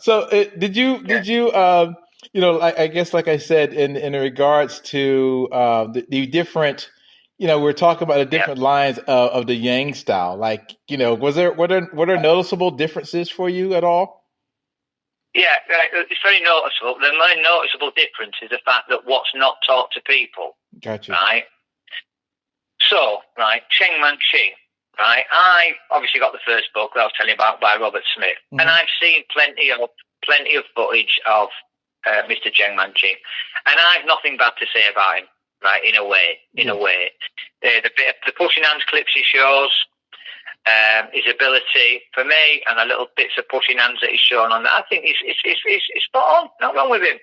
So did you I guess like I said in regards to the different we're talking about the Yeah, different lines of the Yang style. Like were there noticeable differences for you at all? yeah, it's very noticeable. The main noticeable difference is the fact that what's not taught to people, Gotcha. right? So, right, Cheng Man Ching, right? I obviously got the first book that I was telling you about by Robert Smith, and Hmm. I've seen plenty of footage of Mr. Cheng Man Ching, and I've nothing bad to say about him, right? In a way, Yeah. the pushing hands clips he shows, his ability for me, and the little bits of pushing hands that he's shown on that, I think he's spot on. Not wrong with him.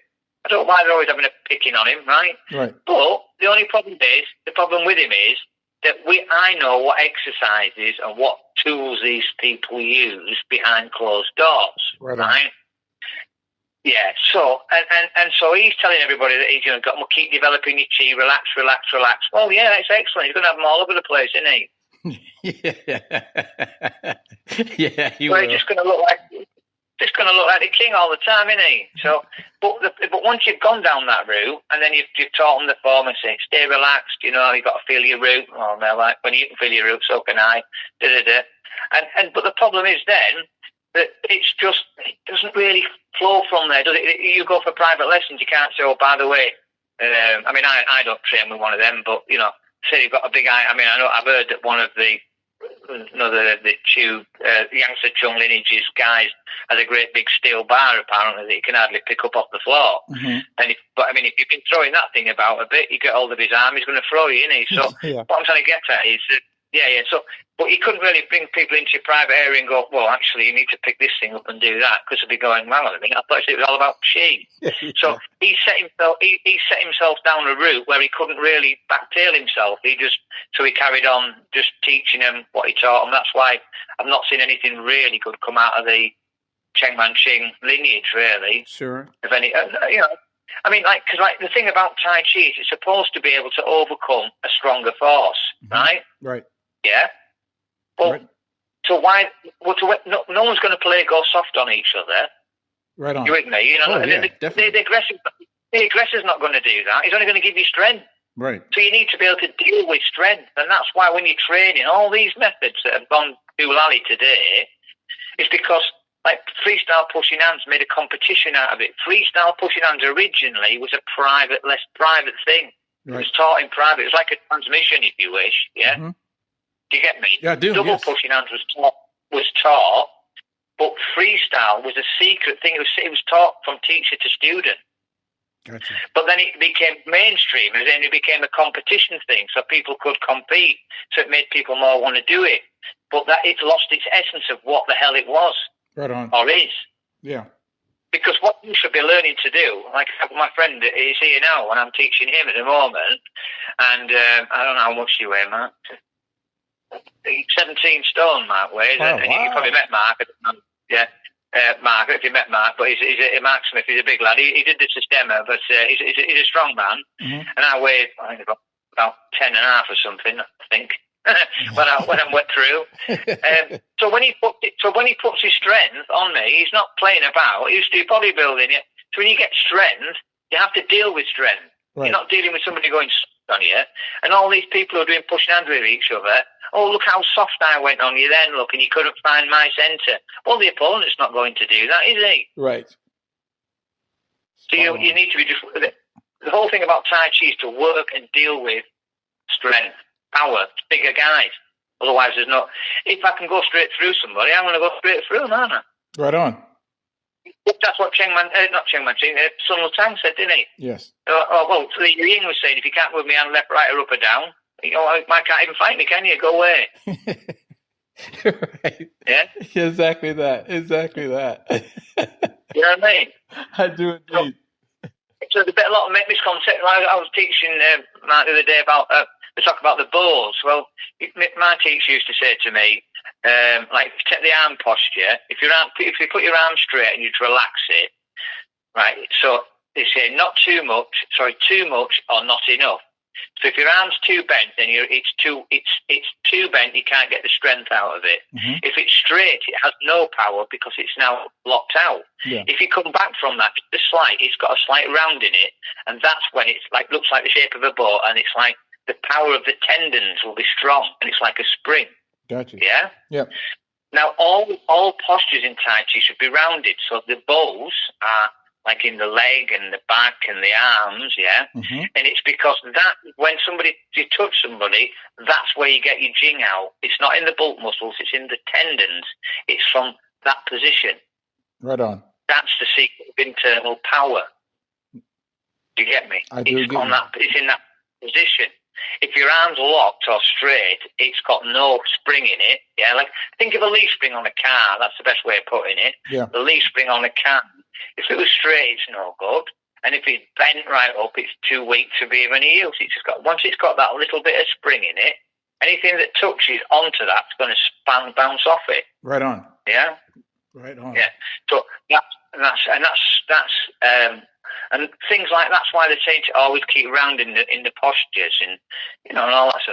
I don't know why they're always having a picking on him, right? Right. But the problem with him is that I know what exercises and what tools these people use behind closed doors, Right on. right? Yeah. So and so he's telling everybody that he's got to keep developing your chi, relax, relax, relax. Oh yeah, that's excellent. He's going to have them all over the place, isn't he? Yeah. Yeah, you Well, will. he's just going to look like the king all the time, isn't he? So, but once you've gone down that route, and then you've taught them the form and say, stay relaxed, you've got to feel your root. Oh, they're like, when you can feel your root, so can I. Da, da, da. But the problem is then that it doesn't really flow from there, does it? You go for private lessons, you can't say, oh, by the way, I don't train with one of them, but, say you've got a big eye. I've heard that one of the Yang Style Lineages guys has a great big steel bar apparently that he can hardly pick up off the floor. Hmm. If you've been throwing that thing about a bit, you get hold of his arm, he's going to throw you, isn't he? So Yeah. what I'm trying to get at is that, yeah. So, but you couldn't really bring people into your private area and go, well, actually, you need to pick this thing up and do that, because they'd be going, well, I thought it was all about chi. So he set himself down a route where he couldn't really backtail himself. He carried on just teaching them what he taught them. That's why I've not seen anything really good come out of the Cheng Man Ching lineage, really. Sure. If any, because the thing about Tai Chi is it's supposed to be able to overcome a stronger force, right? Right. Yeah. Well, Right. so why? Well, no one's going to play go soft on each other. Right on. You with me? Oh, yeah, definitely. The aggressor's not going to do that. He's only going to give you strength. Right. So you need to be able to deal with strength, and that's why when you're training, all these methods that have gone through Lally today is because, like, freestyle pushing hands made a competition out of it. Freestyle pushing hands originally was a less private thing. Right. It was taught in private. It was like a transmission, if you wish. Yeah. Mm-hmm. Do you get me? Yeah, I do. Double Yes. pushing hands was taught, but freestyle was a secret thing. It was taught from teacher to student. Gotcha. But then it became mainstream, and then it became a competition thing, so people could compete. So it made people more want to do it. But that it lost its essence of what the hell it was Right on. or is. Yeah. Because what you should be learning to do, like my friend is here now, and I'm teaching him at the moment, and I don't know how much you weigh, Mark. 17 stone, Mark weighs. Oh, And wow. you probably met Mark. Yeah. Mark, if you met Mark, but he's Mark Smith. He's a big lad. He did the Systema, but he's a strong man. Mm-hmm. And I weighed, I think, about 10 and a half or something, I think, when I went through. So when he puts his strength on me, he's not playing about. He used to do bodybuilding. Yeah. So when you get strength, you have to deal with strength. Right. You're not dealing with somebody going soft on you. And all these people who are doing pushing hands with each other, oh, look how soft I went on you then, look, and you couldn't find my centre. Well, the opponent's not going to do that, is he? Right. So you need to be just... The whole thing about Tai Chi is to work and deal with strength, power, bigger guys. Otherwise, there's no... If I can go straight through somebody, I'm going to go straight through them, aren't I? Right on. That's what not Cheng Man Ching, Sun Tang said, didn't he? Yes. Well, Li Ying was saying, if you can't move me hand left, right, or up or down, I can't even fight me, can you? Go away. Right. Yeah? Exactly that. Exactly that. You know what I mean? I do indeed. So there's a lot of misconception. I was teaching Mark the other day about we talk about the balls. Well, my teacher used to say to me, like, take the arm posture. If you put your arm straight and you just relax it, right? So they say too much or not enough. So if your arm's too bent, then it's too bent. You can't get the strength out of it. Mm-hmm. If it's straight, it has no power because it's now locked out. Yeah. If you come back from that, it's got a slight round in it, and that's when it's like looks like the shape of a boat, and it's like the power of the tendons will be strong, and it's like a spring. Gotcha. Yeah. Yep. Now all postures in Tai Chi should be rounded, so the bows are like in the leg and the back and the arms, yeah? Mm-hmm. And it's because that when you touch somebody, that's where you get your jing out. It's not in the bulk muscles, it's in the tendons. It's from that position. Right on. That's the secret of internal power. Do you get me? I do. It's in that position. If your arm's locked or straight, it's got no spring in it. Yeah, like think of a leaf spring on a car. That's the best way of putting it. Yeah. The leaf spring on a car. If it was straight, it's no good. And if it's bent right up, it's too weak to be of any use. Once it's got that little bit of spring in it, anything that touches onto that's going to bounce off it. Right on. Yeah. Right on. Yeah. So and things like that's why they say to always keep rounding in the postures and and all that sort of